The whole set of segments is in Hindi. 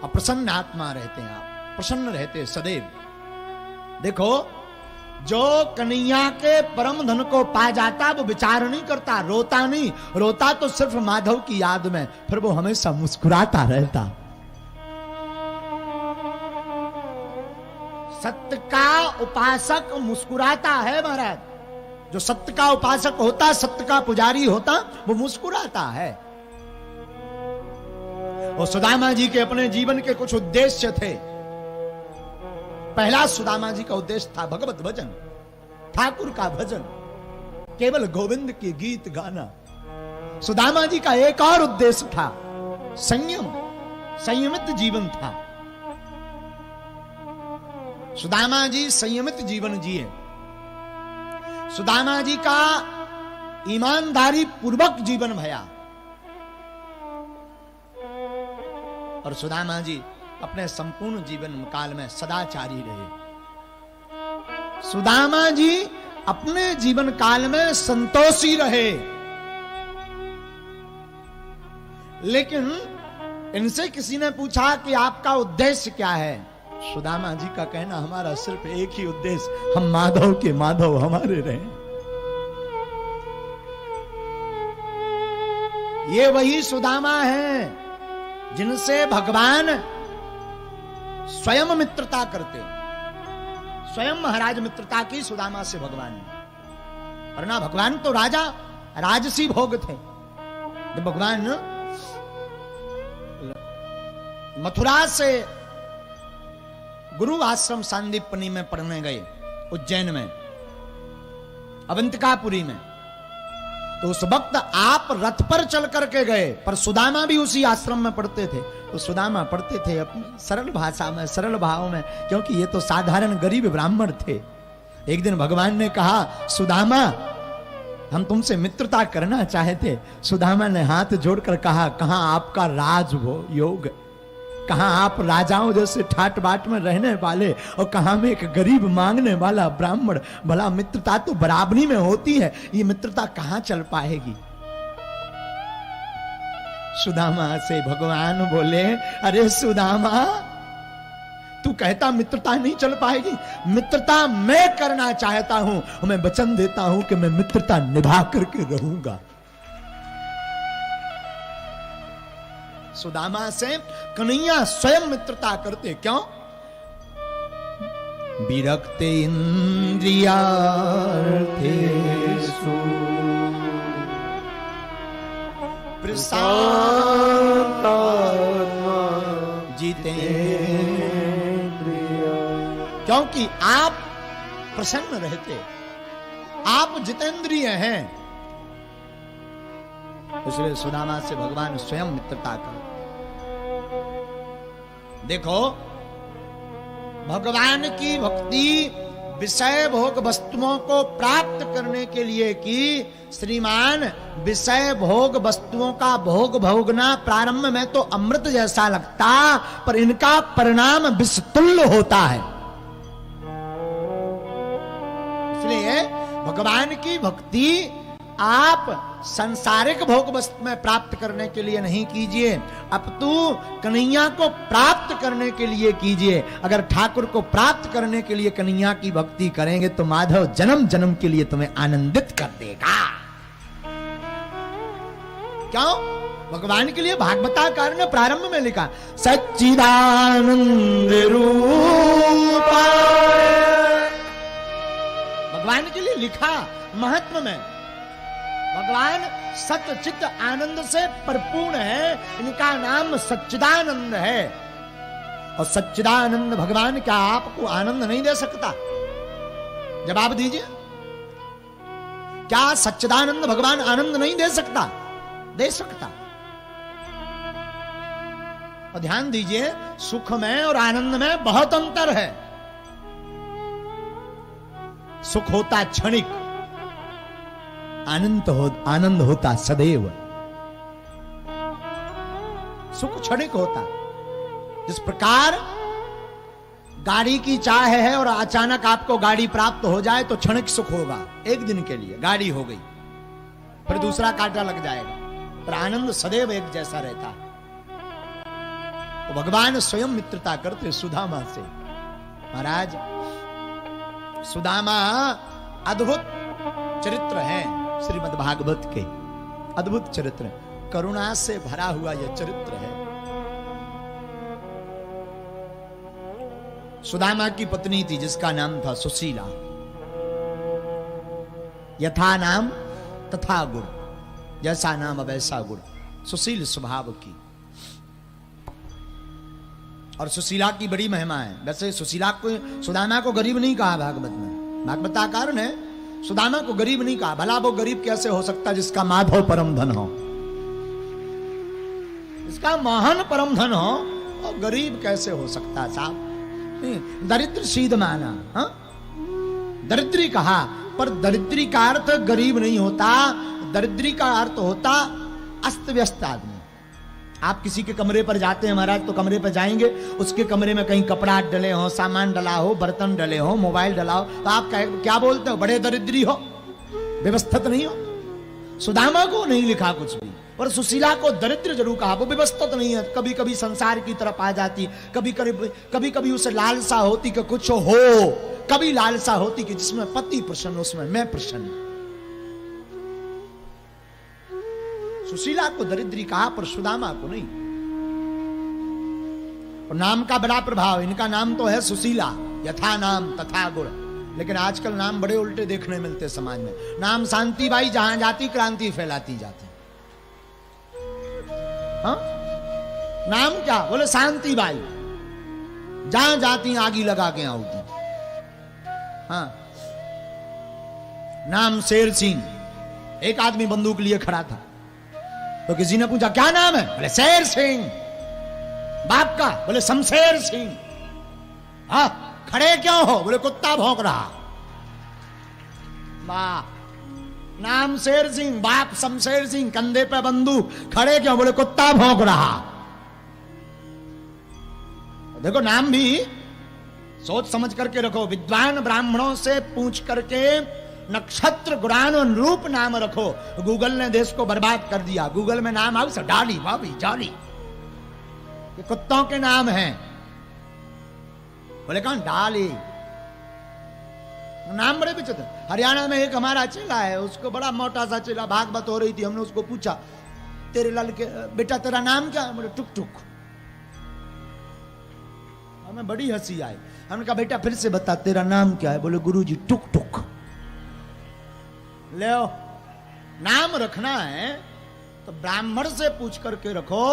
अप्रसन्न आत्मा रहते हैं आप, प्रसन्न रहते सदैव। देखो, जो कन्हैया के परम धन को पा जाता वो विचार नहीं करता, रोता नहीं, रोता तो सिर्फ माधव की याद में, फिर वो हमेशा मुस्कुराता रहता। सत्य का उपासक मुस्कुराता है महाराज। जो सत्य का उपासक होता, सत्य का पुजारी होता, वो मुस्कुराता है। और सुदामा जी के अपने जीवन के कुछ उद्देश्य थे। पहला सुदामा जी का उद्देश्य था भगवत भजन, ठाकुर का भजन, केवल गोविंद के गीत गाना। सुदामा जी का एक और उद्देश्य था संयम, संयमित जीवन था। सुदामा जी संयमित जीवन जिए। सुदामा जी का ईमानदारी पूर्वक जीवन भया। और सुदामा जी अपने संपूर्ण जीवन काल में सदाचारी रहे। सुदामा जी अपने जीवन काल में संतोषी रहे। लेकिन इनसे किसी ने पूछा कि आपका उद्देश्य क्या है? सुदामा जी का कहना, हमारा सिर्फ एक ही उद्देश्य, हम माधव के माधव हमारे रहे। ये वही सुदामा हैं जिनसे भगवान स्वयं मित्रता करते। स्वयं महाराज मित्रता की सुदामा से भगवान ने। वरना भगवान तो राजा राजसी भोग थे। जब भगवान मथुरा से गुरु आश्रम सांदीपनी में पढ़ने गए, उज्जैन में, अवंतिकापुरी में, तो उस वक्त आप रथ पर चल करके गए, पर सुदामा भी उसी आश्रम में पढ़ते थे। तो सुदामा पढ़ते थे अपनी सरल भाषा में, सरल भाव में, क्योंकि ये तो साधारण गरीब ब्राह्मण थे। एक दिन भगवान ने कहा, सुदामा हम तुमसे मित्रता करना चाहते। सुदामा ने हाथ जोड़कर कहा, कहां आपका राज वो योग, कहां आप राजाओं जैसे ठाट बाट में रहने वाले, और कहां में एक गरीब मांगने वाला ब्राह्मण। भला मित्रता तो बराबरी में होती है, ये मित्रता कहां चल पाएगी? सुदामा से भगवान बोले, अरे सुदामा, तू कहता मित्रता नहीं चल पाएगी, मित्रता मैं करना चाहता हूं, मैं वचन देता हूं कि मैं मित्रता निभा करके रहूंगा। सुदामा से कन्हैया स्वयं मित्रता करते। क्यों? विरक्ते इंद्रियार्थेषु प्रशांतात्मा जितेंद्रिय। क्योंकि आप प्रसन्न रहते, आप जितेंद्रिय हैं, इसलिए सुदामा से भगवान स्वयं मित्रता कर। देखो, भगवान की भक्ति विषय भोग वस्तुओं को प्राप्त करने के लिए की। श्रीमान, विषय भोग वस्तुओं का भोग भोगना प्रारंभ में तो अमृत जैसा लगता, पर इनका परिणाम विषतुल्य होता है। इसलिए भगवान की भक्ति आप सांसारिक भोग वस्तु में प्राप्त करने के लिए नहीं कीजिए, अपितु कन्हैया को प्राप्त करने के लिए कीजिए। अगर ठाकुर को प्राप्त करने के लिए कन्हैया की भक्ति करेंगे तो माधव जन्म जन्म के लिए तुम्हें आनंदित कर देगा। क्यों? भगवान के लिए भागवताकार ने प्रारंभ में लिखा, सच्चिदानंद रूपा। भगवान के लिए लिखा महात्मा में, भगवान सत्य चित्त आनंद से परिपूर्ण है, इनका नाम सच्चिदानंद है। और सच्चिदानंद भगवान क्या आपको आनंद नहीं दे सकता? जवाब दीजिए, क्या सच्चिदानंद भगवान आनंद नहीं दे सकता? दे सकता। और ध्यान दीजिए, सुख में और आनंद में बहुत अंतर है। सुख होता क्षणिक, आनंद होता सदैव। सुख क्षणिक होता। जिस प्रकार गाड़ी की चाह है और अचानक आपको गाड़ी प्राप्त हो जाए तो क्षणिक सुख होगा, एक दिन के लिए गाड़ी हो गई, फिर दूसरा कांटा लग जाएगा, पर आनंद सदैव एक जैसा रहता है। तो भगवान स्वयं मित्रता करते सुदामा से। महाराज सुदामा अद्भुत चरित्र है श्रीमद् भागवत के, अद्भुत चरित्र, करुणा से भरा हुआ यह चरित्र है। सुदामा की पत्नी थी जिसका नाम था सुशीला। यथा नाम तथा गुण, जैसा नाम वैसा गुण, सुशील स्वभाव की। और सुशीला की बड़ी महिमा है। वैसे सुशीला को, सुदामा को गरीब नहीं कहा भागवत में, भागवताकार ने सुदामा को गरीब नहीं कहा। भला वो गरीब कैसे हो सकता जिसका माधव परम धन हो, इसका मोहन परम धन हो, और गरीब कैसे हो सकता साहब? दरिद्र सीध माना, हाँ? दरिद्री कहा, पर दरिद्री का अर्थ गरीब नहीं होता, दरिद्री का अर्थ होता अस्त व्यस्त आदमी। आप किसी के कमरे पर जाते हैं महाराज, तो कमरे पर जाएंगे, उसके कमरे में कहीं कपड़ा डले हो, सामान डला हो, बर्तन डले हो, मोबाइल डला हो, तो आप क्या बोलते हो? बड़े दरिद्री हो, व्यवस्थित नहीं हो। सुदामा को नहीं लिखा कुछ भी, पर सुशीला को दरिद्र जरूर कहा। वो व्यवस्थित नहीं है, कभी कभी संसार की तरफ आ जाती, कभी कभी उसे लालसा होती कि कुछ हो, कभी लालसा होती कि जिसमें पति प्रसन्न उसमें मैं प्रसन्न। सुशीला को दरिद्री कहा, पर सुदामा को नहीं। और नाम का बड़ा प्रभाव, इनका नाम तो है सुशीला, यथा नाम तथा गुण। लेकिन आजकल नाम बड़े उल्टे देखने मिलते समाज में। नाम शांतिबाई, जहां जाती क्रांति फैलाती जाती। हाँ? नाम क्या? बोले शांतिबाई, जहां जाती आगी लगा के आऊगी। हाँ? नाम शेर सिंह। एक आदमी बंदूक लिए खड़ा था, तो किसी ने पूछा क्या नाम है? बोले शेर सिंह। बाप का? बोले शमशेर सिंह। हाँ, खड़े क्यों हो? बोले कुत्ता भौंक रहा। वाह, नाम शेर सिंह, बाप शमशेर सिंह, कंधे पे बंदूक, खड़े क्यों? बोले कुत्ता भौंक रहा। देखो, नाम भी सोच समझ करके रखो। विद्वान ब्राह्मणों से पूछ करके नक्षत्र गुणान रूप नाम रखो। गूगल ने देश को बर्बाद कर दिया। गूगल में नाम आओ, डाली भाभी जाली, ये कुत्तों के नाम हैं। बोले कौन? डाली। नाम बड़े विचित्र। हरियाणा में एक हमारा चेला है, उसको बड़ा मोटा सा चेला, भागवत हो रही थी, हमने उसको पूछा तेरे लाल के बेटा तेरा नाम क्या है? बोले टुक टुक। हमें बड़ी हंसी आई। हमने कहा बेटा फिर से बता तेरा नाम क्या है? बोले गुरुजी टुक टुक। ले नाम रखना है तो ब्राह्मण से पूछ करके रखो।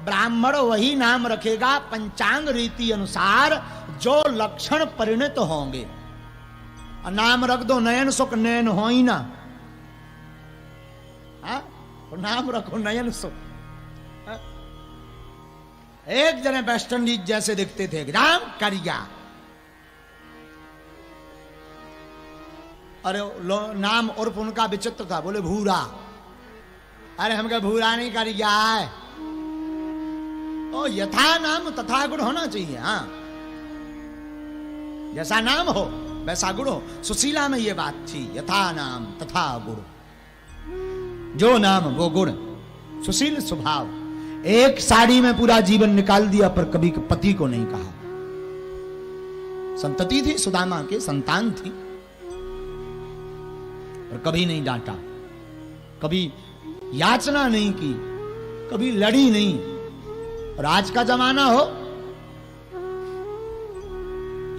ब्राह्मण वही नाम रखेगा पंचांग रीति अनुसार जो लक्षण परिणत होंगे। नाम रख दो नयन सुख, नयन हो ही ना। हाँ? नाम रखो नयन सुख। हाँ? एक जने वेस्ट इंडीज जैसे दिखते थे, राम करिया। अरे नाम उर्फ उनका विचित्र था, बोले भूरा। अरे हम कहे भूरा नहीं करिया है, ओ यथा नाम तथा गुण होना चाहिए। हाँ, जैसा नाम हो वैसा गुण हो। सुशीला में ये बात थी, यथा नाम तथा गुण, जो नाम वो गुण। सुशील स्वभाव। एक साड़ी में पूरा जीवन निकाल दिया, पर कभी पति को नहीं कहा। संतति थी सुदामा के, संतान थी, और कभी नहीं डांटा, कभी याचना नहीं की, कभी लड़ी नहीं। और आज का जमाना हो,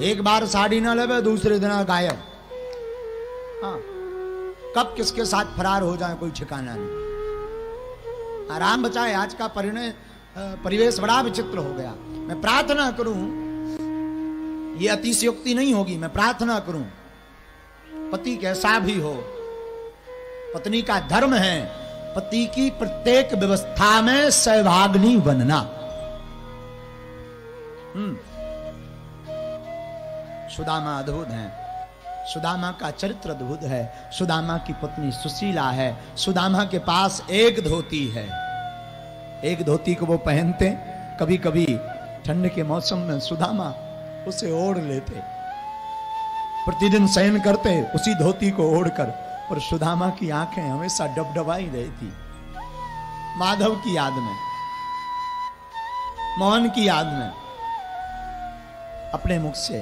एक बार साड़ी ना लेवे दूसरे दिन गायब। हाँ, कब किसके साथ फरार हो जाए कोई ठिकाना नहीं। आराम बचाए। आज का परिवेश बड़ा विचित्र हो गया। मैं प्रार्थना करूं, ये अतिशयोक्ति नहीं होगी, मैं प्रार्थना करूं पति कैसा भी हो, पत्नी का धर्म है पति की प्रत्येक व्यवस्था में सहभागिनी बनना। सुदामा अद्भुत है। सुदामा का चरित्र अद्भुत है। सुदामा की पत्नी सुशीला है। सुदामा के पास एक धोती है, एक धोती को वो पहनते। कभी कभी ठंड के मौसम में सुदामा उसे ओढ़ लेते, प्रतिदिन शयन करते उसी धोती को ओढ़कर। पर सुदामा की आंखें हमेशा डबडबाई रही थी माधव की याद में। मोहन की याद में अपने मुख से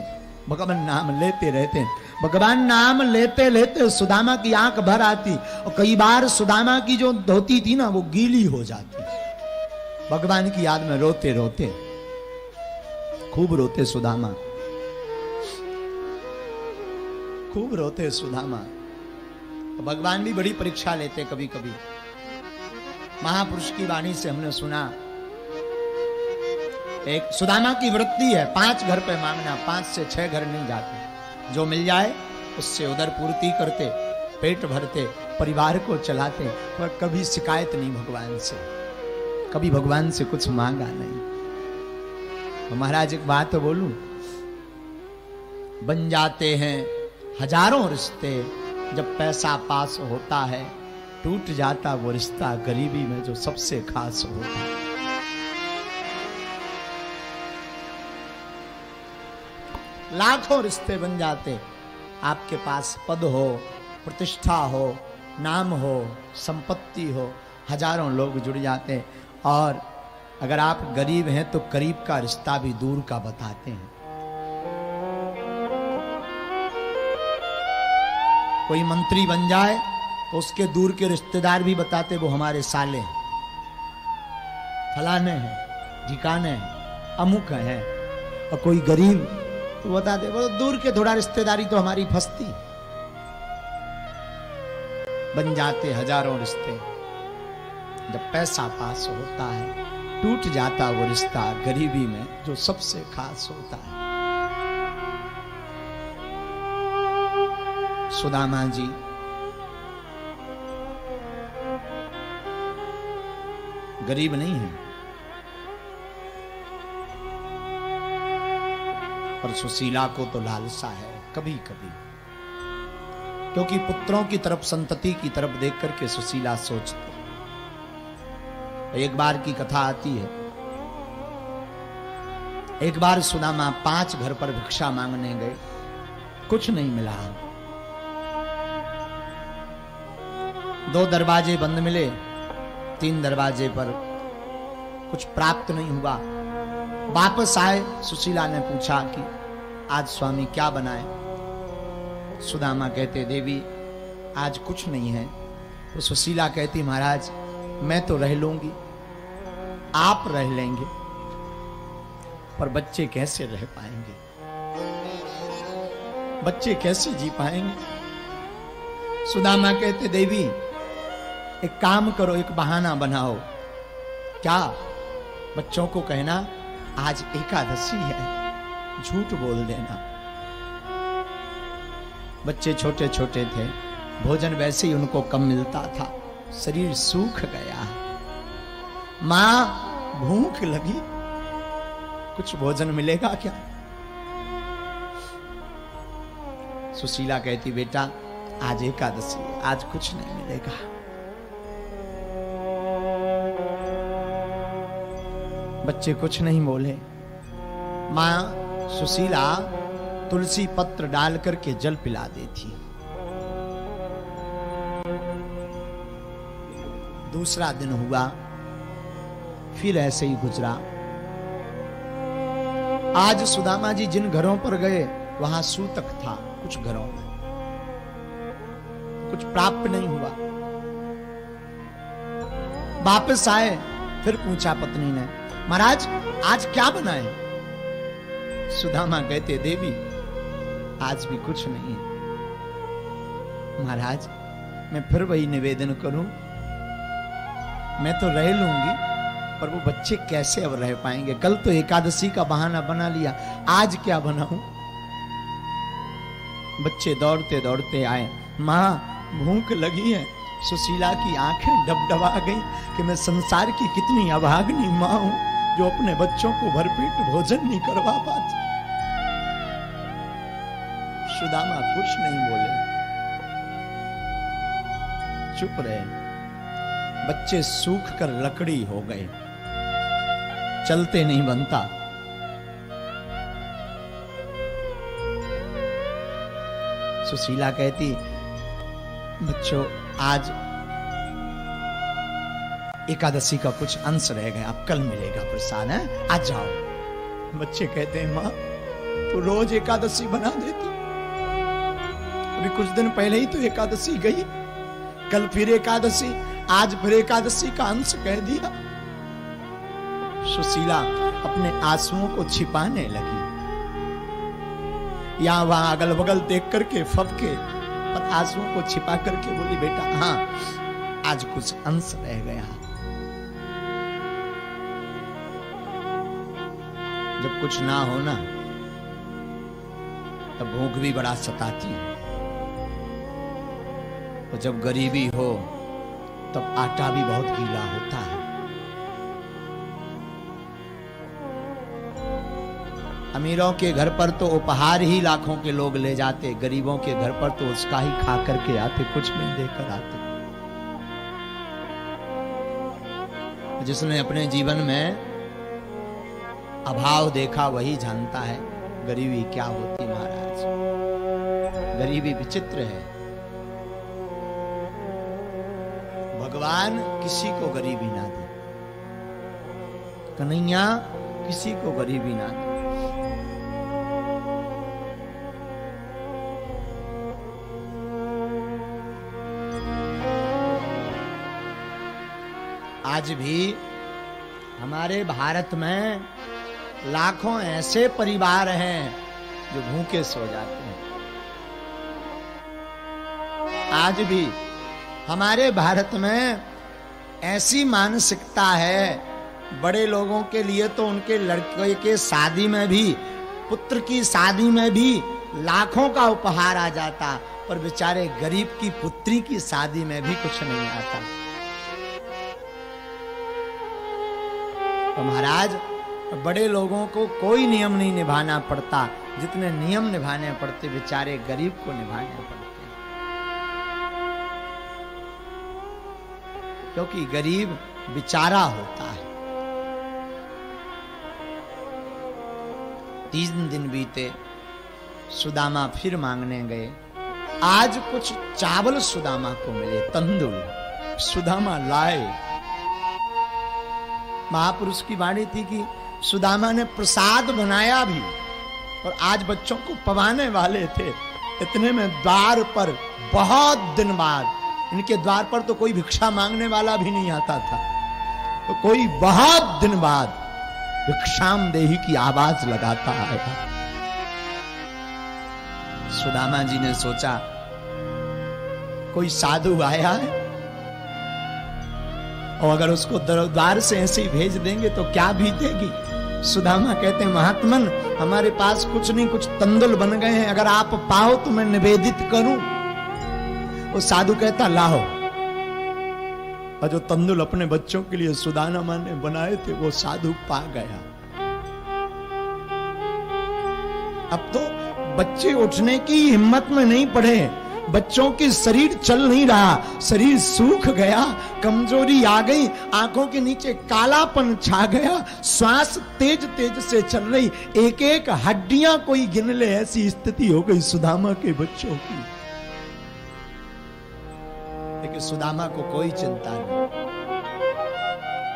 भगवान नाम लेते रहते हैं। भगवान नाम लेते लेते सुदामा की आंख भर आती और कई बार सुदामा की जो धोती थी ना वो गीली हो जाती। भगवान की याद में रोते रोते, खूब रोते सुदामा, खूब रोते सुदामा। भगवान भी बड़ी परीक्षा लेते कभी कभी। महापुरुष की वाणी से हमने सुना, एक सुदामा की वृत्ति है 5 घर पे मांगना, 5 से 6 घर नहीं जाते। जो मिल जाए उससे उधर पूर्ति करते, पेट भरते, परिवार को चलाते, पर कभी शिकायत नहीं भगवान से, कभी भगवान से कुछ मांगा नहीं। तो महाराज एक बात बोलूं, बन जाते हैं हजारों रिश्ते, जब पैसा पास होता है टूट जाता वो रिश्ता गरीबी में जो सबसे खास होता है। लाखों रिश्ते बन जाते, आपके पास पद हो, प्रतिष्ठा हो, नाम हो, संपत्ति हो, हजारों लोग जुड़ जाते, और अगर आप गरीब हैं तो करीब का रिश्ता भी दूर का बताते हैं। कोई मंत्री बन जाए तो उसके दूर के रिश्तेदार भी बताते वो हमारे साले हैं, फलाने हैं, ठिकाने हैं, अमुक हैं। और कोई गरीब तो बताते वो दूर के थोड़ा रिश्तेदारी तो हमारी फंसती। बन जाते हजारों रिश्ते, जब पैसा पास होता है टूट जाता वो रिश्ता गरीबी में जो सबसे खास होता है। सुदामा जी गरीब नहीं है, पर सुशीला को तो लालसा है कभी कभी, क्योंकि पुत्रों की तरफ, संतति की तरफ देख करके सुशीला सोचती। एक बार की कथा आती है, एक बार सुदामा 5 घर पर भिक्षा मांगने गए, कुछ नहीं मिला। 2 दरवाजे बंद मिले, 3 दरवाजे पर कुछ प्राप्त नहीं हुआ। वापस आए, सुशीला ने पूछा कि आज स्वामी क्या बनाए। सुदामा कहते देवी आज कुछ नहीं है। तो सुशीला कहती महाराज मैं तो रह लूंगी, आप रह लेंगे, पर बच्चे कैसे रह पाएंगे, बच्चे कैसे जी पाएंगे। सुदामा कहते देवी एक काम करो, एक बहाना बनाओ। क्या? बच्चों को कहना आज एकादशी है, झूठ बोल देना। बच्चे छोटे छोटे थे, भोजन वैसे ही उनको कम मिलता था, शरीर सूख गया। मां भूख लगी, कुछ भोजन मिलेगा क्या? सुशीला कहती बेटा आज एकादशी है, आज कुछ नहीं मिलेगा। बच्चे कुछ नहीं बोले। मां सुशीला तुलसी पत्र डाल करके जल पिला देती। दूसरा दिन हुआ, फिर ऐसे ही गुजरा। आज सुदामा जी जिन घरों पर गए वहां सूतक था, कुछ घरों में कुछ प्राप्त नहीं हुआ। वापस आए, फिर पूछा पत्नी ने महाराज आज क्या बनाए। सुदामा कहते देवी आज भी कुछ नहीं है। महाराज मैं फिर वही निवेदन करूं, मैं तो रह लूंगी, पर वो बच्चे कैसे अब रह पाएंगे। कल तो एकादशी का बहाना बना लिया, आज क्या बनाऊं। बच्चे दौड़ते दौड़ते आए, मां भूख लगी है। सुशीला की आंखें डबडबा गई कि मैं संसार की कितनी अभागनी मां हूं जो अपने बच्चों को भरपेट भोजन नहीं करवा पाती। सुदामा कुछ नहीं बोले, चुप रहे। बच्चे सूख कर लकड़ी हो गए, चलते नहीं बनता। सुशीला कहती बच्चों आज एकादशी का कुछ अंश रह गया, अब कल मिलेगा प्रसाद है, आज जाओ। बच्चे कहते हैं माँ तो रोज एकादशी बना देती, अभी कुछ दिन पहले ही तो एकादशी गई, कल फिर एकादशी, आज फिर एकादशी का अंश कह दिया। सुशीला अपने आंसुओं को छिपाने लगी, यहां वहां अगल बगल देख करके फबके और आंसुओं को छिपा करके बोली बेटा हाँ आज कुछ अंश रह गया। जब कुछ ना हो ना तब भूख भी बड़ा सताती है, और जब गरीबी हो तब आटा भी बहुत गीला होता है। अमीरों के घर पर तो उपहार ही लाखों के लोग ले जाते, गरीबों के घर पर तो उसका ही खा करके आते, कुछ नहीं देकर आते। जिसने अपने जीवन में अभाव देखा वही जानता है गरीबी क्या होती। महाराज गरीबी विचित्र है, भगवान किसी को गरीबी ना दे, कन्हैया किसी को गरीबी ना दे। आज भी हमारे भारत में लाखों ऐसे परिवार हैं जो भूखे सो जाते हैं। आज भी हमारे भारत में ऐसी मानसिकता है, बड़े लोगों के लिए तो उनके लड़के के शादी में भी, पुत्र की शादी में भी लाखों का उपहार आ जाता, पर बेचारे गरीब की पुत्री की शादी में भी कुछ नहीं आता। तो महाराज बड़े लोगों को कोई नियम नहीं निभाना पड़ता, जितने नियम निभाने पड़ते बेचारे गरीब को निभाने पड़ते, क्योंकि गरीब बेचारा होता है। 3 दिन बीते, सुदामा फिर मांगने गए। आज कुछ चावल सुदामा को मिले, तंदुल सुदामा लाए। महापुरुष की वाणी थी कि सुदामा ने प्रसाद बनाया भी, और आज बच्चों को पवाने वाले थे। इतने में द्वार पर बहुत दिन बाद, इनके द्वार पर तो कोई भिक्षा मांगने वाला भी नहीं आता था, तो कोई बहुत दिन बाद भिक्षाम देही की आवाज लगाता आया। सुदामा जी ने सोचा कोई साधु आया है, और अगर उसको द्वार से ऐसे ही भेज देंगे तो क्या बीतेगी। सुदामा कहते हैं महात्मन हमारे पास कुछ नहीं, कुछ तंदुल बन गए हैं, अगर आप पाओ तो मैं निवेदित करूं। वो साधु कहता लाओ, और जो तंदुल अपने बच्चों के लिए सुदामा ने बनाए थे वो साधु पा गया। अब तो बच्चे उठने की हिम्मत में नहीं पड़े, बच्चों के शरीर चल नहीं रहा, शरीर सूख गया, कमजोरी आ गई, आंखों के नीचे कालापन छा गया, श्वास तेज तेज से चल रही, एक एक हड्डियां कोई गिन ले ऐसी स्थिति हो गई सुदामा के बच्चों की। लेकिन सुदामा को कोई चिंता नहीं,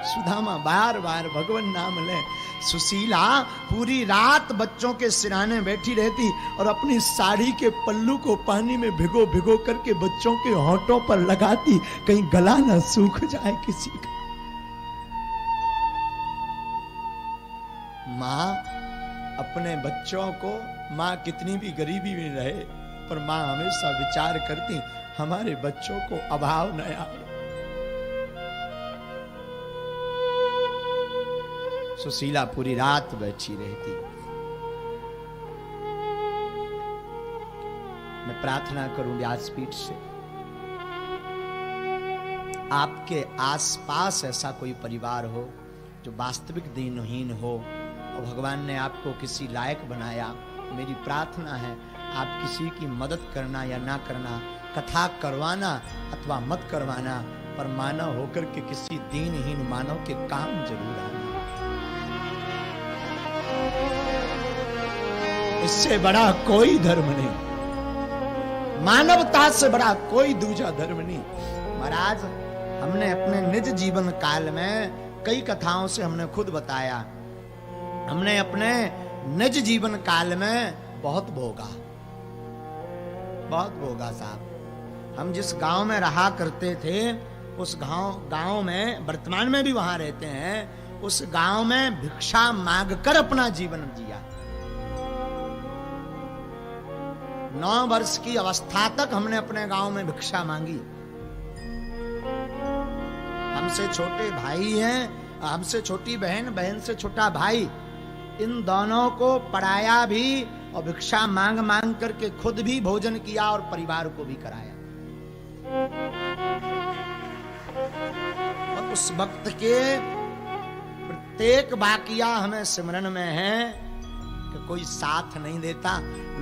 सुदामा बार बार भगवान नाम ले। सुशीला पूरी रात बच्चों के सिराने बैठी रहती और अपनी साड़ी के पल्लू को पानी में भिगो भिगो करके बच्चों के होंठों पर लगाती, कहीं गला ना सूख जाए किसी का। माँ अपने बच्चों को, माँ कितनी भी गरीबी में रहे पर माँ हमेशा विचार करती हमारे बच्चों को अभाव न आए। सुशीला पूरी रात बैठी रहती। मैं प्रार्थना करूं व्यासपीठ से, आपके आसपास ऐसा कोई परिवार हो जो वास्तविक दीनहीन हो और भगवान ने आपको किसी लायक बनाया। मेरी प्रार्थना है आप किसी की मदद करना या ना करना, कथा करवाना अथवा मत करवाना, पर मानव होकर के किसी दीनहीन मानव के काम जरूर आना। इससे बड़ा कोई धर्म नहीं, मानवता से बड़ा कोई दूसरा धर्म नहीं। महाराज हमने अपने निज जीवन काल में कई कथाओं से हमने खुद बताया, हमने अपने निज जीवन काल में बहुत भोगा साहब। हम जिस गांव में रहा करते थे उस गांव में, वर्तमान में भी वहां रहते हैं, उस गांव में भिक्षा मांगकर अपना जीवन जिया। 9 वर्ष की अवस्था तक हमने अपने गांव में भिक्षा मांगी। हमसे छोटे भाई हैं, हमसे छोटी बहन, बहन से छोटा भाई, इन दोनों को पढ़ाया भी और भिक्षा मांग मांग करके खुद भी भोजन किया और परिवार को भी कराया। और उस वक्त के प्रत्येक वाकया हमें स्मरण में है कि कोई साथ नहीं देता,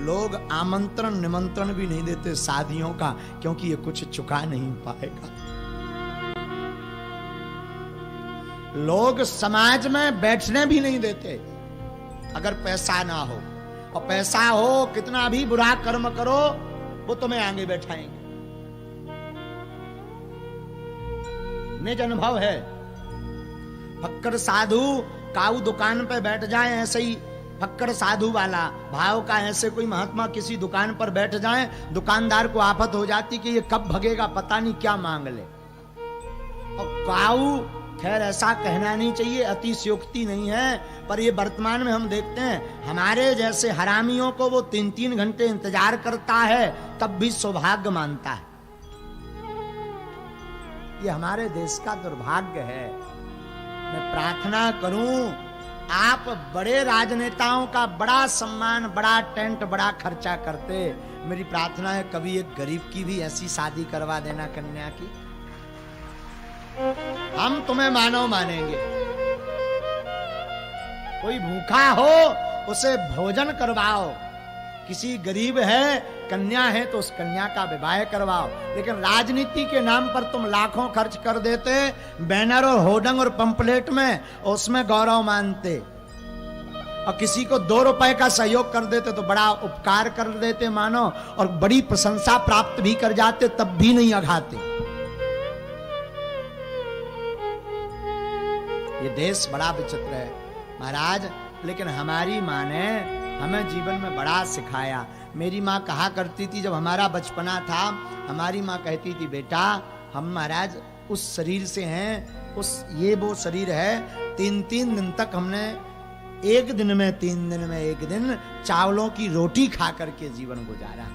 लोग आमंत्रण निमंत्रण भी नहीं देते शादियों का, क्योंकि ये कुछ चुका नहीं पाएगा। लोग समाज में बैठने भी नहीं देते अगर पैसा ना हो, और पैसा हो कितना भी बुरा कर्म करो वो तुम्हें आगे बैठाएंगे। निज अनुभव है। फक्कड़ साधु काऊ दुकान पे बैठ जाए, ऐसे ही फक्कड़ साधु वाला भाव का ऐसे कोई महात्मा किसी दुकान पर बैठ जाए, दुकानदार को आफत हो जाती कि ये कब भगेगा, पता नहीं क्या मांग ले। और काऊ, खैर ऐसा कहना नहीं चाहिए, अतिशयोक्ति नहीं है, पर ये वर्तमान में हम देखते हैं हमारे जैसे हरामियों को वो 3-3 घंटे इंतजार करता है तब भी सौभाग्य मानता है। ये हमारे देश का दुर्भाग्य है। मैं प्रार्थना करूं, आप बड़े राजनेताओं का बड़ा सम्मान, बड़ा टेंट, बड़ा खर्चा करते, मेरी प्रार्थना है कभी एक गरीब की भी ऐसी शादी करवा देना कन्या की। हम तुम्हें मानव मानेंगे। कोई भूखा हो उसे भोजन करवाओ, किसी गरीब है, कन्या है तो उस कन्या का विवाह करवाओ। लेकिन राजनीति के नाम पर तुम लाखों खर्च कर देते बैनर और होर्डिंग और पंपलेट में, और उसमें गौरव मानते, और किसी को 2 रुपए का सहयोग कर देते तो बड़ा उपकार कर देते मानो, और बड़ी प्रशंसा प्राप्त भी कर जाते, तब भी नहीं अघाते। ये देश बड़ा विचित्र है महाराज। लेकिन हमारी माँ ने हमें जीवन में बड़ा सिखाया। मेरी माँ कहा करती थी, जब हमारा बचपना था, हमारी माँ कहती थी, बेटा हम महाराज उस शरीर से हैं, ये वो शरीर है, 3-3 दिन तक हमने एक दिन में 3 दिन में एक दिन चावलों की रोटी खा करके जीवन गुजारा।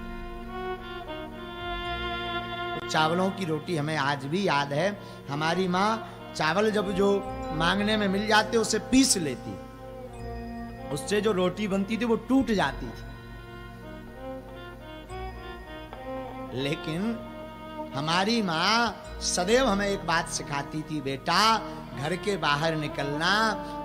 चावलों की रोटी हमें आज भी याद है। हमारी माँ चावल जब जो मांगने में मिल जाते उसे पीस लेती, उससे जो रोटी बनती थी वो टूट जाती थी। लेकिन हमारी माँ सदैव हमें एक बात सिखाती थी, बेटा घर के बाहर निकलना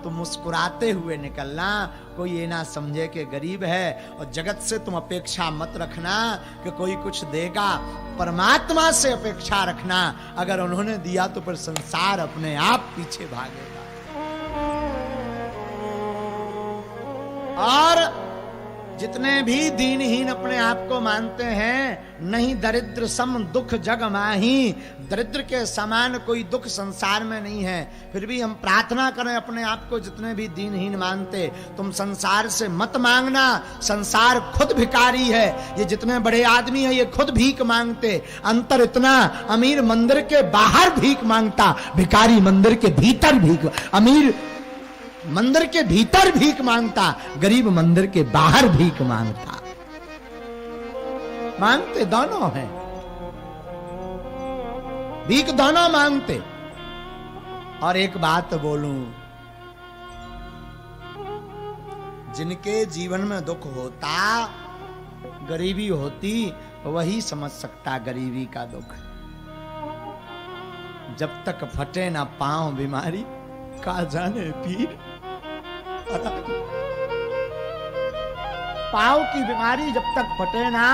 तो मुस्कुराते हुए निकलना, कोई ये ना समझे कि गरीब है, और जगत से तुम अपेक्षा मत रखना कि कोई कुछ देगा, परमात्मा से अपेक्षा रखना। अगर उन्होंने दिया तो फिर संसार अपने आप पीछे भागेगा। और जितने भी दीनहीन अपने आप को मानते हैं, नहीं दरिद्र सम दुख जग माही, दरिद्र के समान कोई दुख संसार में नहीं है। फिर भी हम प्रार्थना करें अपने आप को, जितने भी दीनहीन मानते, तुम संसार से मत मांगना, संसार खुद भिखारी है। ये जितने बड़े आदमी है ये खुद भीख मांगते। अंतर इतना, अमीर मंदिर के बाहर भीख मांगता, भिखारी मंदिर के भीतर भीख, अमीर मंदिर के भीतर भीख मांगता, गरीब मंदिर के बाहर भीख मांगता। मांगते दोनों हैं, भीख दोनों मांगते। और एक बात बोलूं, जिनके जीवन में दुख होता, गरीबी होती, वही समझ सकता गरीबी का दुख। जब तक फटे ना पांव बीमारी, का जाने पीर। पांव की बीमारी जब तक फटे ना,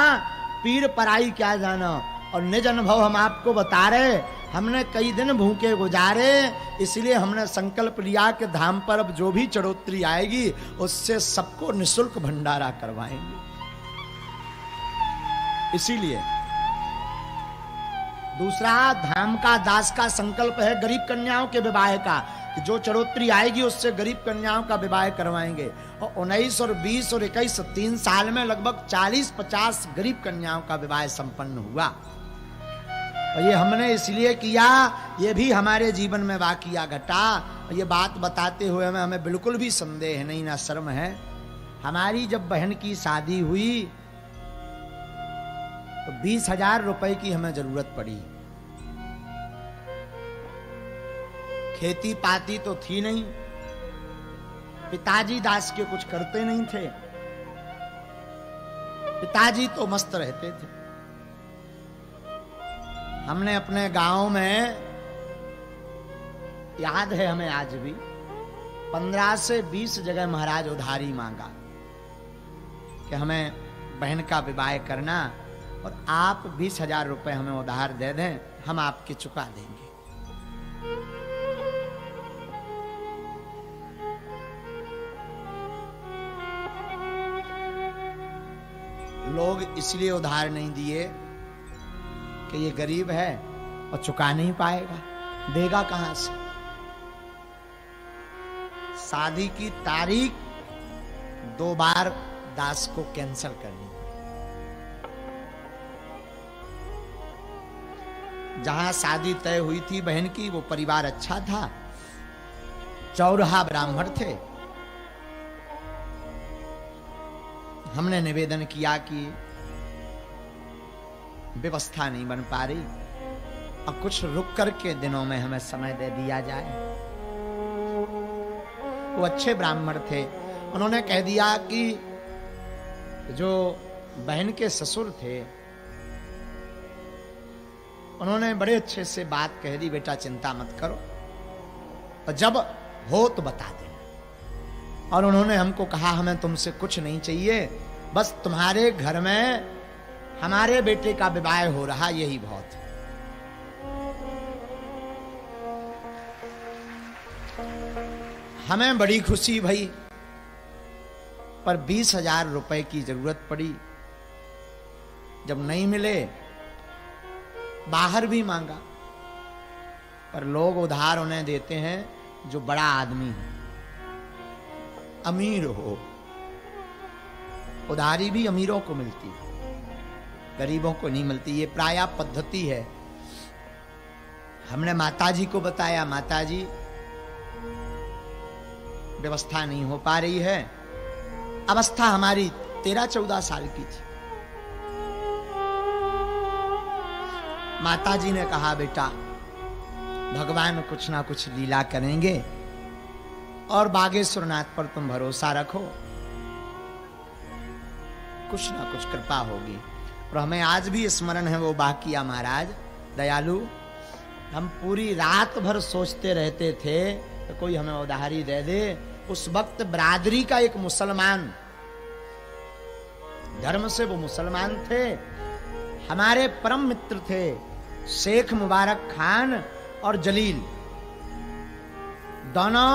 पीर पराई क्या जाना। और निज अनुभव हम आपको बता रहे, हमने कई दिन भूखे गुजारे, इसलिए हमने संकल्प लिया कि धाम पर अब जो भी चढ़ोतरी आएगी उससे सबको निःशुल्क भंडारा करवाएंगे। इसीलिए दूसरा, धाम का दास का संकल्प है गरीब कन्याओं के विवाह का, कि जो चढ़ोत्री आएगी उससे गरीब कन्याओं का विवाह करवाएंगे। और 19 और 20 और 21 3 साल में लगभग 40-50 गरीब कन्याओं का विवाह संपन्न हुआ। और ये हमने इसलिए किया, ये भी हमारे जीवन में वाकया घटा। ये बात बताते हुए हमें बिल्कुल भी संदेह नहीं, ना शर्म है। हमारी जब बहन की शादी हुई तो 20,000 रुपए की हमें जरूरत पड़ी। खेती पाती तो थी नहीं, पिताजी दास के कुछ करते नहीं थे, पिताजी तो मस्त रहते थे। हमने अपने गांव में, याद है हमें आज भी, 15 से 20 जगह महाराज उधारी मांगा कि हमें बहन का विवाह करना और आप 20,000 रुपए हमें उधार दे दें, हम आपके चुका देंगे। लोग इसलिए उधार नहीं दिए कि ये गरीब है और चुका नहीं पाएगा, देगा कहां से। शादी की तारीख 2 बार दास को कैंसिल करनी। जहां शादी तय हुई थी बहन की, वो परिवार अच्छा था, चौराहा ब्राह्मण थे। हमने निवेदन किया कि व्यवस्था नहीं बन पा रही, अब कुछ रुक करके दिनों में हमें समय दे दिया जाए। वो अच्छे ब्राह्मण थे, उन्होंने कह दिया कि जो बहन के ससुर थे उन्होंने बड़े अच्छे से बात कह दी, बेटा चिंता मत करो, और जब हो तो बता देना। और उन्होंने हमको कहा हमें तुमसे कुछ नहीं चाहिए, बस तुम्हारे घर में हमारे बेटे का विवाह हो रहा, यही बहुत है। हमें बड़ी खुशी भई, पर 20,000 रुपए की जरूरत पड़ी। जब नहीं मिले, बाहर भी मांगा, पर लोग उधार उन्हें देते हैं जो बड़ा आदमी है, अमीर हो। उधारी भी अमीरों को मिलती है, गरीबों को नहीं मिलती, ये प्रायः पद्धति है। हमने माताजी को बताया, माताजी व्यवस्था नहीं हो पा रही है। अवस्था हमारी 13-14 साल की थी। माताजी ने कहा बेटा भगवान कुछ ना कुछ लीला करेंगे और बागेश्वरनाथ पर तुम भरोसा रखो, कुछ ना कुछ कृपा होगी। और हमें आज भी स्मरण है वो वाकया, महाराज दयालु, हम पूरी रात भर सोचते रहते थे तो कोई हमें उधारी दे दे। उस वक्त बरादरी का एक मुसलमान, धर्म से वो मुसलमान थे, हमारे परम मित्र थे शेख मुबारक खान और जलील, दोनों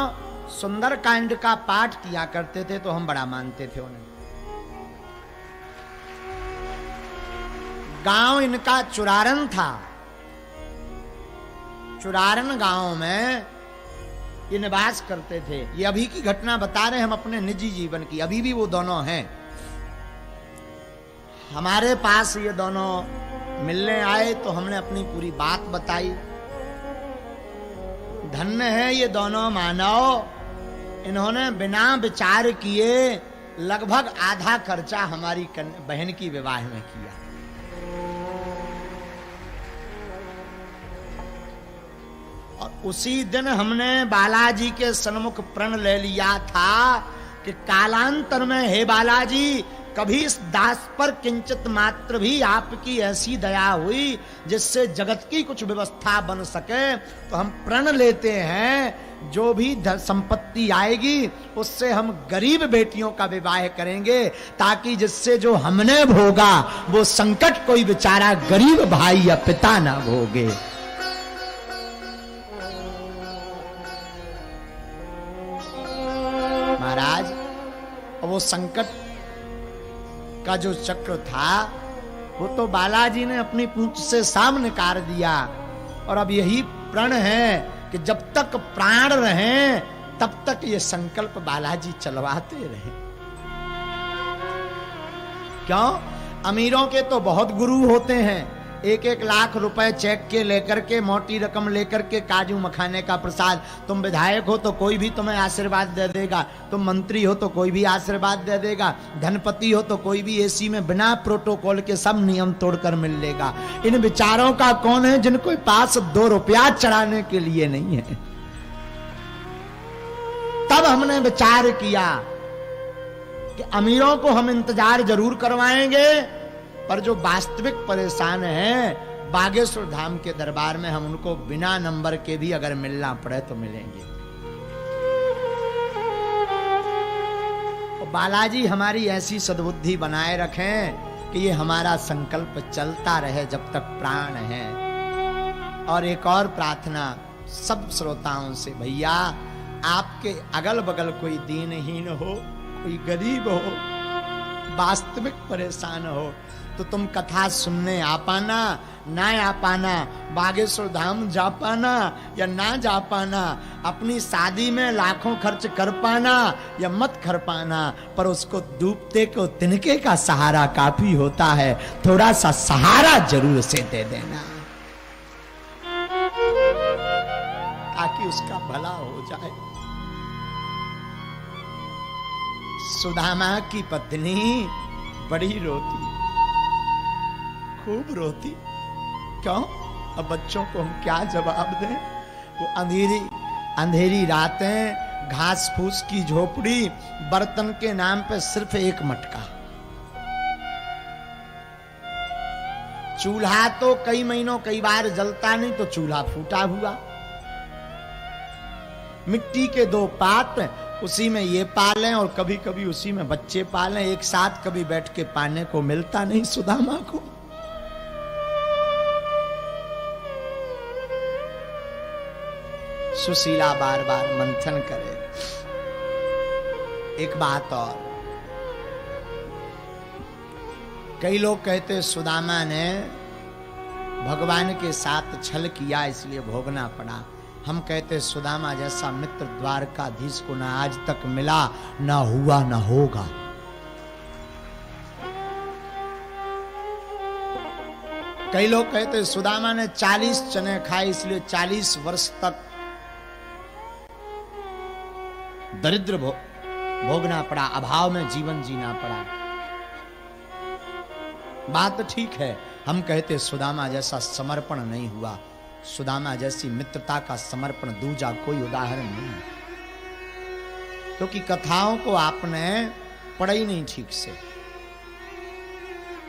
सुंदर कांड का पाठ किया करते थे, तो हम बड़ा मानते थे उन्हें। गांव इनका चुरारन था, चुरारन गांव में ये निवास करते थे। ये अभी की घटना बता रहे हम अपने निजी जीवन की, अभी भी वो दोनों हैं हमारे पास। ये दोनों मिलने आए तो हमने अपनी पूरी बात बताई। धन्य है ये दोनों मानव, इन्होंने बिना विचार किए लगभग आधा खर्चा हमारी बहन की विवाह में किया। और उसी दिन हमने बालाजी के सन्मुख प्रण ले लिया था कि कालांतर में हे बालाजी, कभी इस दास पर किंचित मात्र भी आपकी ऐसी दया हुई जिससे जगत की कुछ व्यवस्था बन सके, तो हम प्रण लेते हैं जो भी संपत्ति आएगी उससे हम गरीब बेटियों का विवाह करेंगे, ताकि जिससे जो हमने भोगा वो संकट कोई बेचारा गरीब भाई या पिता ना भोगे। महाराज, वो संकट का जो चक्र था वो तो बालाजी ने अपनी पूंछ से सामने कार दिया। और अब यही प्रण है कि जब तक प्राण रहे तब तक ये संकल्प बालाजी चलवाते रहे। क्यों? अमीरों के तो बहुत गुरु होते हैं, 1-1 लाख रुपए चेक के लेकर के, मोटी रकम लेकर के काजू मखाने का प्रसाद। तुम विधायक हो तो कोई भी तुम्हें आशीर्वाद दे देगा, तुम मंत्री हो तो कोई भी आशीर्वाद दे देगा, धनपति हो तो कोई भी एसी में बिना प्रोटोकॉल के सब नियम तोड़कर मिल लेगा। इन विचारों का कौन है जिनको पास 2 रुपया चढ़ाने के लिए नहीं है? तब हमने विचार किया कि अमीरों को हम इंतजार जरूर करवाएंगे, पर जो वास्तविक परेशान हैं बागेश्वर धाम के दरबार में हम उनको बिना नंबर के भी अगर मिलना पड़े तो मिलेंगे। और बालाजी हमारी ऐसी सद्बुद्धि बनाए रखें कि ये हमारा संकल्प चलता रहे जब तक प्राण है। और एक और प्रार्थना सब श्रोताओं से, भैया आपके अगल बगल कोई दीनहीन हो, कोई गरीब हो, वास्तविक परेशान हो, तो तुम कथा सुनने आ पाना, ना आ पाना, बागेश्वर धाम जा पाना या ना जा पाना, अपनी शादी में लाखों खर्च कर पाना या मत कर पाना, पर उसको डूबते को तिनके का सहारा काफी होता है। थोड़ा सा सहारा जरूर से दे देना ताकि उसका भला हो जाए। सुदामा की पत्नी बड़ी रोती, खूब रोती। क्यों? अब बच्चों को हम क्या जवाब दें? वो अंधेरी रातें, घास फूस की झोपड़ी, बर्तन के नाम पे सिर्फ एक मटका, चूल्हा तो कई महीनों कई बार जलता नहीं तो चूल्हा फूटा हुआ, मिट्टी के 2 पात्र, उसी में ये पालें और कभी कभी उसी में बच्चे पालें, एक साथ कभी बैठ के पाने को मिलता नहीं सुदामा को। सुशीला बार बार मंथन करे। एक बात और, कई लोग कहते सुदामा ने भगवान के साथ छल किया इसलिए भोगना पड़ा। हम कहते सुदामा जैसा मित्र द्वारकाधीश को ना आज तक मिला, ना हुआ, ना होगा। कई लोग कहते सुदामा ने 40 चने खाए इसलिए 40 वर्ष तक दरिद्र भोगना पड़ा, अभाव में जीवन जीना पड़ा। बात ठीक है, हम कहते सुदामा जैसा समर्पण नहीं हुआ, सुदामा जैसी मित्रता का समर्पण दूजा कोई उदाहरण नहीं, क्योंकि कथाओं को आपने पढ़ा ही नहीं ठीक से।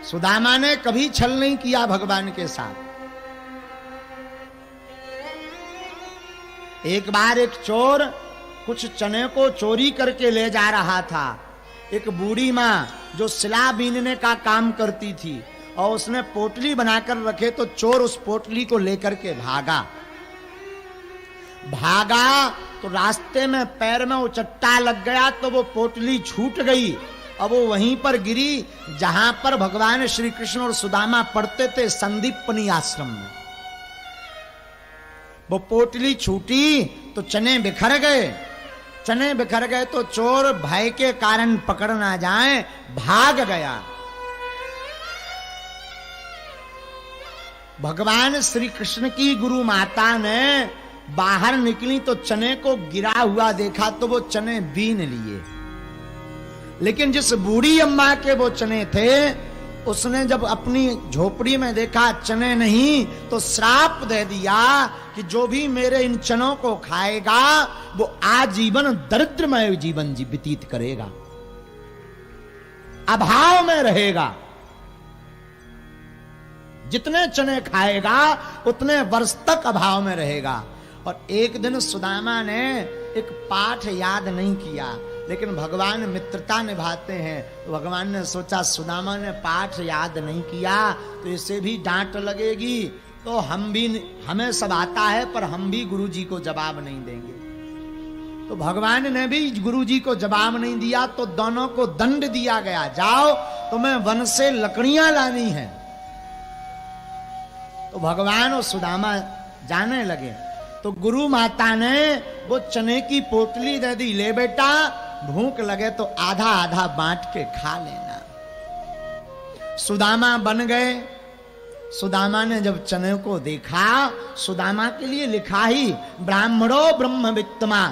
सुदामा ने कभी छल नहीं किया भगवान के साथ। एक बार एक चोर कुछ चने को चोरी करके ले जा रहा था। एक बूढ़ी माँ जो सिला बीनने का काम करती थी और उसने पोटली बनाकर रखे, तो चोर उस पोटली को लेकर के भागा तो रास्ते में पैर में वो चट्टा लग गया तो वो पोटली छूट गई। अब वो वहीं पर गिरी जहां पर भगवान श्री कृष्ण और सुदामा पढ़ते थे, संदीपनी आश्रम में। वो पोटली छूटी तो चने बिखर गए तो चोर भय के कारण पकड़ ना जाए भाग गया। भगवान श्री कृष्ण की गुरु माता ने बाहर निकली तो चने को गिरा हुआ देखा तो वो चने बीन लिए, लेकिन जिस बूढ़ी अम्मा के वो चने थे उसने जब अपनी झोपड़ी में देखा चने नहीं तो श्राप दे दिया कि जो भी मेरे इन चनों को खाएगा वो आजीवन दरिद्रमय जीवन व्यतीत करेगा, अभाव में रहेगा। जितने चने खाएगा उतने वर्ष तक अभाव में रहेगा। और एक दिन सुदामा ने एक पाठ याद नहीं किया, लेकिन भगवान मित्रता निभाते हैं, तो भगवान ने सोचा सुदामा ने पाठ याद नहीं किया तो इसे भी डांट लगेगी, तो हमें सब आता है पर हम भी गुरु जी को जवाब नहीं देंगे। तो भगवान ने भी गुरु जी को जवाब नहीं दिया, तो दोनों को दंड दिया गया, जाओ तुम्हें वन से लकड़ियां लानी है, तो भगवान और सुदामा जाने लगे। तो गुरु माता ने वो चने की पोटली दे दी, ले बेटा भूख लगे तो आधा आधा बांट के खा लेना। सुदामा बन गए। सुदामा ने जब चने को देखा, सुदामा के लिए लिखा ही ब्राह्मणो ब्रह्मवित्तमा,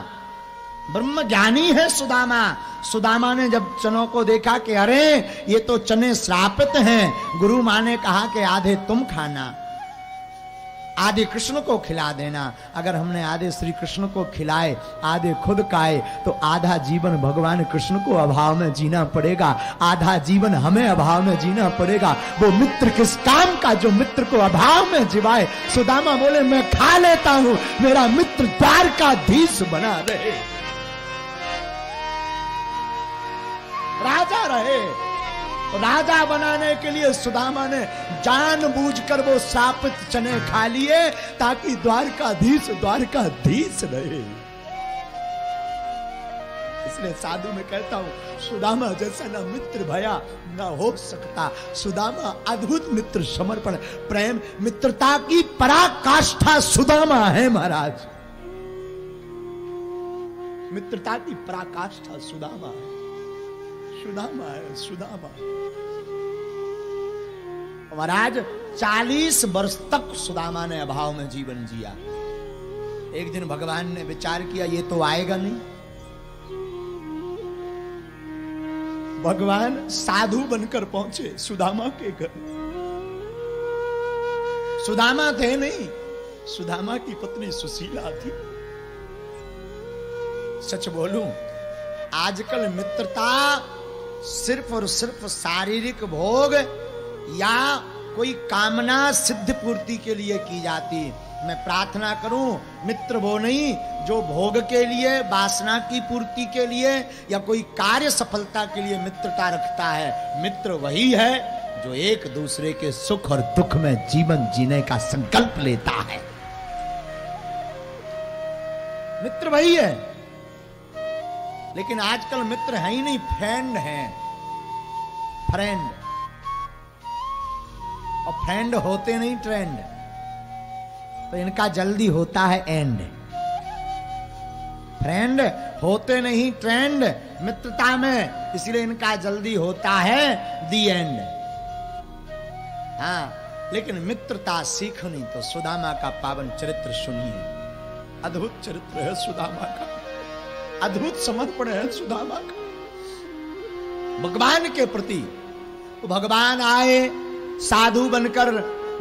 ब्रह्म ज्ञानी है सुदामा। सुदामा ने जब चनों को देखा कि अरे ये तो चने श्रापित हैं, गुरु मां ने कहा कि आधे तुम खाना, आधे कृष्ण को खिला देना। अगर हमने आधे श्री कृष्ण को खिलाए, आधे खुद खाए, तो आधा जीवन भगवान कृष्ण को अभाव में जीना पड़ेगा, आधा जीवन हमें अभाव में जीना पड़ेगा। वो मित्र किस काम का जो मित्र को अभाव में जिवाए। सुदामा बोले मैं खा लेता हूं, मेरा मित्र द्वारकाधीश बना रहे, राजा रहे। राजा बनाने के लिए सुदामा ने जानबूझकर वो श्रापित चने खा लिए ताकि द्वारकाधीश रहे। इसलिए साधु में कहता हूं सुदामा जैसा ना मित्र भया ना हो सकता। सुदामा अद्भुत मित्र, समर्पण, प्रेम, मित्रता की पराकाष्ठा सुदामा है महाराज। मित्रता की पराकाष्ठा सुदामा है, सुदामा है, सुदामा। महाराज 40 वर्ष तक सुदामा ने अभाव में जीवन जिया। एक दिन भगवान ने विचार किया ये तो आएगा नहीं। भगवान साधु बनकर पहुंचे सुदामा के घर। सुदामा थे नहीं, सुदामा की पत्नी सुशीला थी। सच बोलूं, आजकल मित्रता सिर्फ और सिर्फ शारीरिक भोग या कोई कामना सिद्ध पूर्ति के लिए की जाती। मैं प्रार्थना करूं मित्र वो नहीं जो भोग के लिए, वासना की पूर्ति के लिए या कोई कार्य सफलता के लिए मित्रता रखता है। मित्र वही है जो एक दूसरे के सुख और दुख में जीवन जीने का संकल्प लेता है। मित्र वही है। लेकिन आजकल मित्र है ही नहीं, फ्रेंड हैं, फ्रेंड। और फ्रेंड होते नहीं ट्रेंड, तो इनका जल्दी होता है एंड। फ्रेंड होते नहीं ट्रेंड मित्रता में, इसलिए इनका जल्दी होता है दी एंड। हाँ, लेकिन मित्रता सीखनी तो सुदामा का पावन चरित्र सुनिए। अद्भुत चरित्र है सुदामा का, अद्भुत समर्पण है सुदामा का भगवान के प्रति। तो भगवान आए साधु बनकर,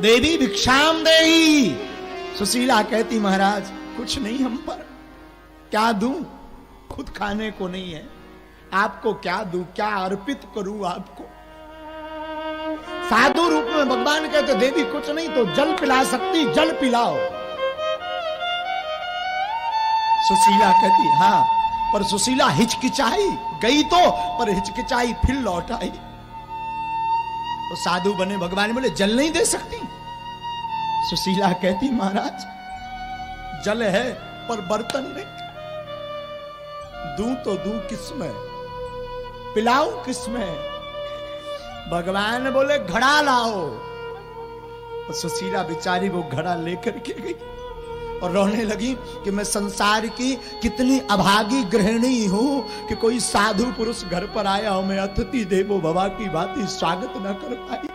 देवी भिक्षाम देही। सुशीला कहती महाराज कुछ नहीं हम पर, क्या दूं, खुद खाने को नहीं है, आपको क्या दूं, क्या अर्पित करूं आपको। साधु रूप में भगवान कहते देवी कुछ नहीं तो जल पिला सकती, जल पिलाओ। सुशीला कहती हाँ, पर सुशीला हिचकिचाई, गई तो पर हिचकिचाई, फिर लौट आई। तो साधु बने भगवान बोले जल नहीं दे सकती। सुशीला कहती महाराज जल है पर बर्तन नहीं, दूं तो दूं किसमें, पिलाऊं किसमें। भगवान बोले घड़ा लाओ। और सुशीला बेचारी वो घड़ा लेकर के गई और रोने लगी कि मैं संसार की कितनी अभागी गृहिणी हूं कि कोई साधु पुरुष घर पर आया हो, मैं अतिथि देवो भवा की भांति स्वागत न कर पाई।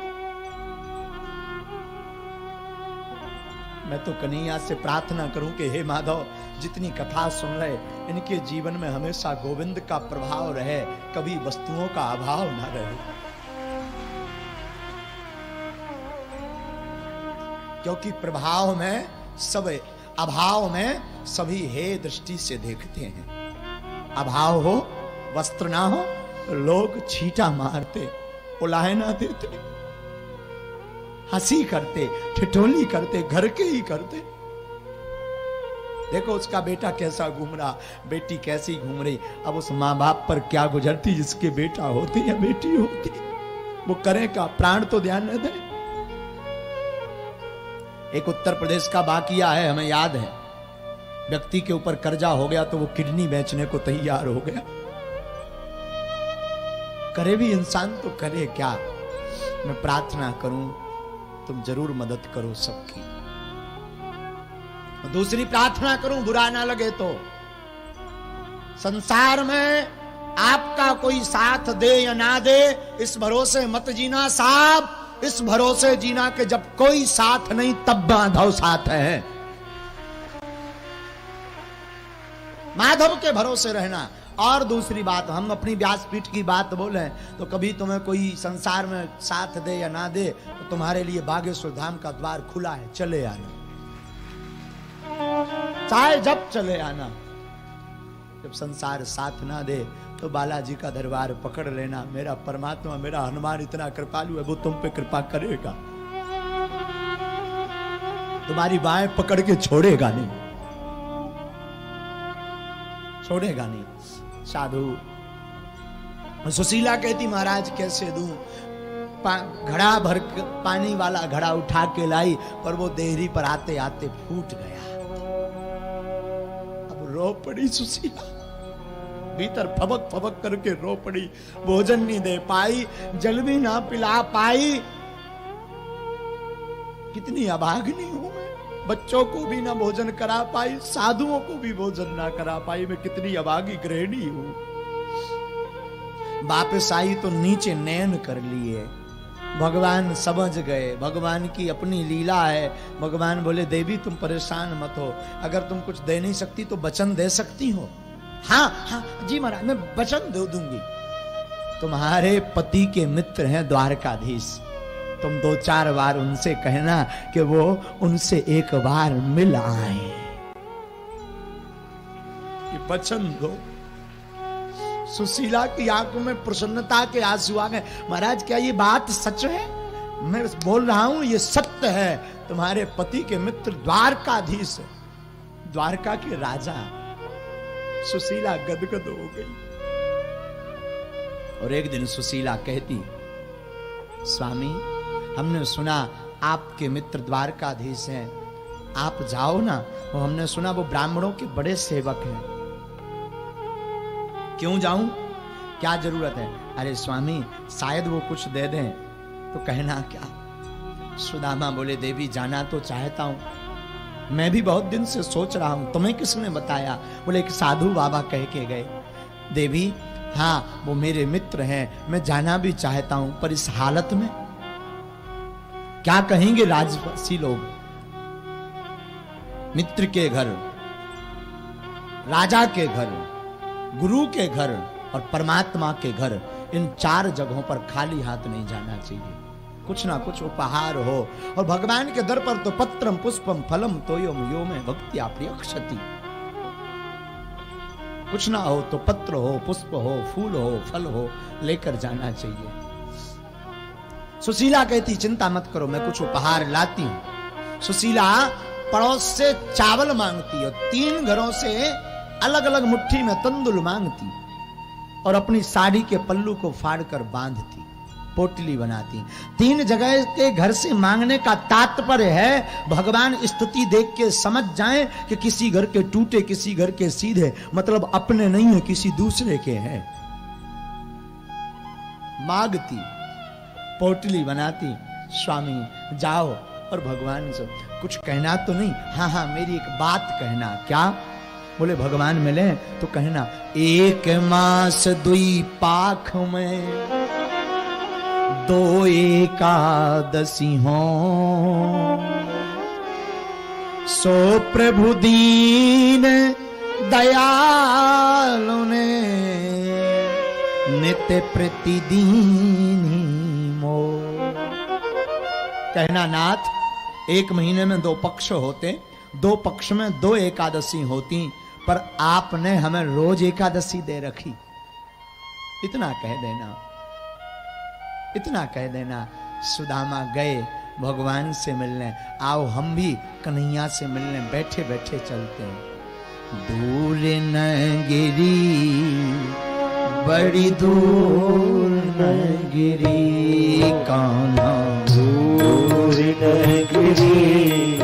मैं तो कन्हैया से प्रार्थना करूं कि हे माधव, जितनी कथा सुन रहे इनके जीवन में हमेशा गोविंद का प्रभाव रहे, कभी वस्तुओं का अभाव न रहे। क्योंकि प्रभाव में सब, अभाव में सभी हे दृष्टि से देखते हैं। अभाव हो, वस्त्र ना हो, लोग छींटा मारते, उलाहना देते, हंसी करते, ठिठोली करते, घर के ही करते। देखो उसका बेटा कैसा घूम रहा, बेटी कैसी घूम रही। अब उस माँ बाप पर क्या गुजरती जिसके बेटा होते या बेटी होती, वो करे का प्राण तो ध्यान न दे। एक उत्तर प्रदेश का वाकया है, हमें याद है। व्यक्ति के ऊपर कर्जा हो गया तो वो किडनी बेचने को तैयार हो गया। करे भी इंसान तो करे क्या। मैं प्रार्थना करूं तुम जरूर मदद करो सबकी। दूसरी प्रार्थना करूं बुरा ना लगे तो, संसार में आपका कोई साथ दे या ना दे इस भरोसे मत जीना साहब, इस भरोसे जीना कि जब कोई साथ नहीं तब माधव साथ है। माधव के भरोसे रहना। और दूसरी बात, हम अपनी व्यासपीठ की बात बोले तो कभी तुम्हें कोई संसार में साथ दे या ना दे तो तुम्हारे लिए बागेश्वर धाम का द्वार खुला है, चले आना, चाहे जब चले आना। जब संसार साथ ना दे तो बालाजी का दरबार पकड़ लेना। मेरा परमात्मा, मेरा हनुमान इतना कृपालु है, वो तुम पे कृपा करेगा, तुम्हारी बाहें पकड़ के छोड़ेगा नहीं, छोड़ेगा नहीं। साधु सुशीला कहती महाराज कैसे दूं, घड़ा भर पानी वाला घड़ा उठा के लाई पर वो देहरी पर आते आते फूट गया। अब रो पड़ी सुशीला, भीतर फबक फबक करके रो पड़ी। भोजन नहीं दे पाई, जल भी ना पिला पाई। कितनी अभागिनी हूं मैं, बच्चों को भी ना भोजन करा पाई, साधुओं को भी भोजन ना करा पाई। मैं कितनी अभागी गृहिणी हूं। वापस आई तो नीचे नयन कर लिए। भगवान समझ गए, भगवान की अपनी लीला है। भगवान बोले देवी तुम परेशान मत हो, अगर तुम कुछ दे नहीं सकती तो वचन दे सकती हो। हाँ हाँ जी महाराज, मैं वचन दे दूंगी। तुम्हारे पति के मित्र हैं द्वारकाधीश, तुम 2-4 बार उनसे कहना कि वो उनसे एक बार मिल आए, ये वचन दो। सुशीला की आंखों में प्रसन्नता के आंसू आ गए। महाराज क्या ये बात सच है? मैं बोल रहा हूं ये सत्य है। तुम्हारे पति के मित्र द्वारकाधीश, द्वारका के राजा। सुशीला गदगद हो गई। और एक दिन सुशीला कहती, स्वामी हमने सुना आपके मित्र द्वारकाधीश हैं, आप जाओ ना। वो हमने सुना वो ब्राह्मणों के बड़े सेवक हैं। क्यों जाऊं, क्या जरूरत है? अरे स्वामी शायद वो कुछ दे दें तो कहना क्या। सुदामा बोले देवी जाना तो चाहता हूं, मैं भी बहुत दिन से सोच रहा हूं, तुम्हें किसने बताया? बोले एक साधु बाबा कह के गए। देवी हाँ वो मेरे मित्र हैं, मैं जाना भी चाहता हूं, पर इस हालत में क्या कहेंगे राजवासी लोग? मित्र के घर, राजा के घर, गुरु के घर और परमात्मा के घर, इन 4 जगहों पर खाली हाथ नहीं जाना चाहिए। कुछ ना कुछ उपहार हो। और भगवान के दर पर तो पत्रम पुष्पम फलम तोयम यो में भक्ति प्रियक्षति। कुछ ना हो तो पत्र हो, पुष्प हो, फूल हो, फल हो, लेकर जाना चाहिए। सुशीला कहती चिंता मत करो, मैं कुछ उपहार लाती हूं। सुशीला पड़ोस से चावल मांगती और 3 घरों से अलग अलग मुट्ठी में तंदुल मांगती और अपनी साड़ी के पल्लू को फाड़कर बांधती, पोटली बनाती। 3 जगह के घर से मांगने का तात्पर्य है भगवान स्तुति देख के समझ जाएं कि किसी घर के टूटे, किसी घर के सीधे, मतलब अपने नहीं है, किसी दूसरे के हैं। मांगती, पोटली बनाती। स्वामी जाओ और भगवान से कुछ कहना तो नहीं? हाँ हाँ मेरी एक बात कहना। क्या? बोले भगवान मिले तो कहना 1 मास 2 पाख में 2 एकादशी हो, सो प्रभु दीन दयालु ने नित्य प्रतिदीन मो। कहना नाथ 1 महीने में 2 पक्ष होते, 2 पक्ष में 2 एकादशी होती, पर आपने हमें रोज एकादशी दे रखी। इतना कह देना, इतना कह देना। सुदामा गए भगवान से मिलने। आओ हम भी कन्हैया से मिलने बैठे बैठे चलते हैं। दूर न गिरी बड़ी दूर न गिरी कान्हा, दूर न गिरी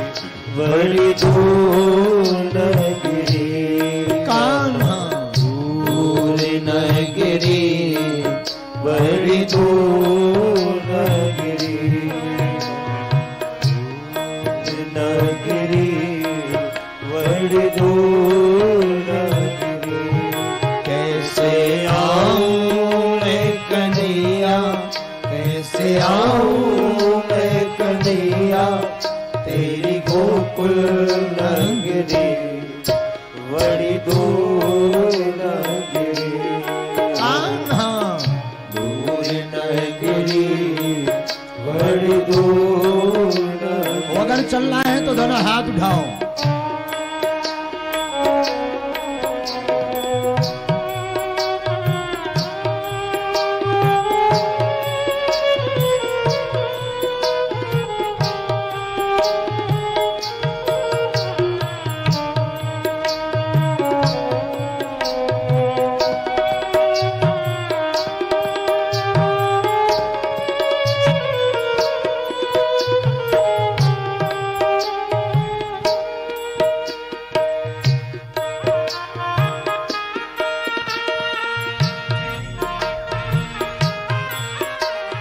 बड़ी दूर न गिरी कान्हा, दूर न गिरी बड़ी दूर न गिरी से आऊं मैं कन्हैया तेरी गोकुल नगरी बड़ी दूर नगरी। दूर नगरी बड़ी दूर नगरी। अगर चलना है तो दोनों हाथ उठाओ।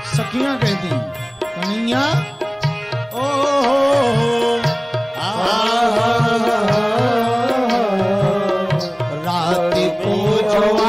सखियां कहती कन्हैया ओ रात को जो